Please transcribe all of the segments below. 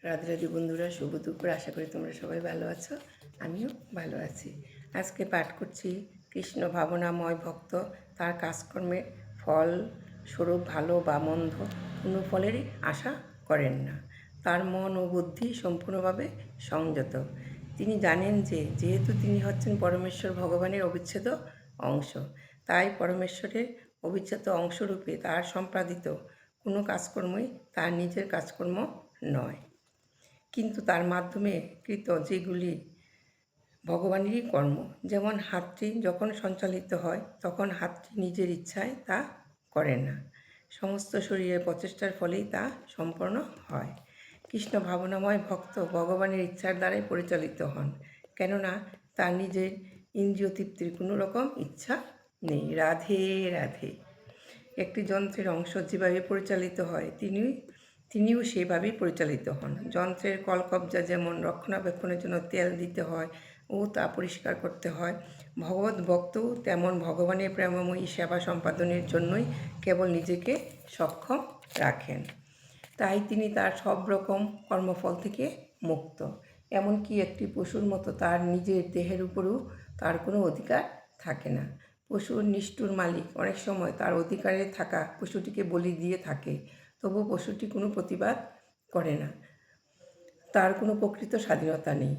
রাধে রাধে বন্ধুরা, শুভ দুপুর। আশা করি তোমরা সবাই ভালো আছো, আমিও ভালো আছি। আজকে পাঠ করছি কৃষ্ণ ভাবনাময় ভক্ত তার কাজকর্মের ফল স্বরূপ ভালো বা মন্দ কোনো ফলেরই আশা করেন না। তার মন ও বুদ্ধি সম্পূর্ণভাবে সংযত। তিনি জানেন যে যেহেতু তিনি হচ্ছেন পরমেশ্বর ভগবানের অবিচ্ছেদ্য অংশ, তাই পরমেশ্বরের অবিচ্ছেদ্য অংশরূপে তার সম্পাদিত কোনো কাজকর্মই তার নিজের কাজকর্ম নয়, কিন্তু তার মাধ্যমে কৃত যেগুলি ভগবানেরই কর্ম। যেমন হাতটি যখন সঞ্চালিত হয় তখন হাতটি নিজের ইচ্ছায় তা করে না, সমস্ত শরীরের প্রচেষ্টার ফলেই তা সম্পন্ন হয়। কৃষ্ণ ভাবনাময় ভক্ত ভগবানের ইচ্ছার দ্বারাই পরিচালিত হন, কেননা তার নিজের ইন্দ্রিয় তৃপ্তির কোনো রকম ইচ্ছা নেই। রাধে রাধে। একটি যন্ত্রের অংশ যেভাবে পরিচালিত হয় তিনিও সেভাবেই পরিচালিত হন। যন্ত্রের কলকব্জা যেমন রক্ষণাবেক্ষণের জন্য তেল দিতে হয় ও তা পরিষ্কার করতে হয়, ভগবত ভক্তও তেমন ভগবানের প্রেমময়ী সেবা সম্পাদনের জন্যই কেবল নিজেকে সক্ষম রাখেন। তাই তিনি তার সব রকম কর্মফল থেকে মুক্ত। এমনকি একটি পশুর মতো তার নিজের দেহের উপরেও তার কোনো অধিকার থাকে না। পশুর নিষ্ঠুর মালিক অনেক সময় তার অধিকারে থাকা পশুটিকে বলি দিয়ে থাকে, তবু পশুটি কোনো প্রতিবাদ করে না। তার কোনো প্রকৃত স্বাধীনতা নেই।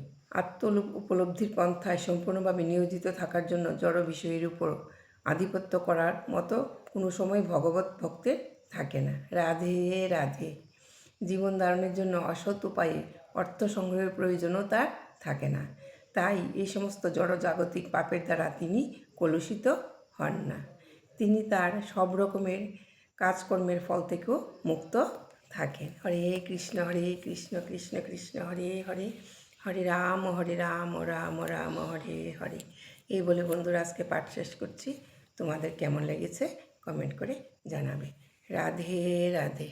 উপলব্ধির পন্থায় সম্পূর্ণভাবে নিয়োজিত থাকার জন্য জড় বিষয়ের উপর আধিপত্য করার মতো কোনো সময় ভগবত ভক্তের থাকে না। রাধে রাধে। জীবন ধারণের জন্য অসৎ উপায়ে অর্থ সংগ্রহের প্রয়োজনও তার থাকে না, তাই এই সমস্ত জড়জাগতিক পাপের দ্বারা তিনি কলুষিত হন না। তিনি তার সব রকমের কাজকর্মের ফল থেকেও মুক্ত থাকেন। হরে কৃষ্ণ কৃষ্ণ কৃষ্ণ হরে হরে, হরে রাম রাম রাম হরে হরে। এই বলে বন্ধুরা আজকে পাঠ শেষ করছি। তোমাদের কেমন লেগেছে কমেন্ট করে জানাবে। রাধে রাধে।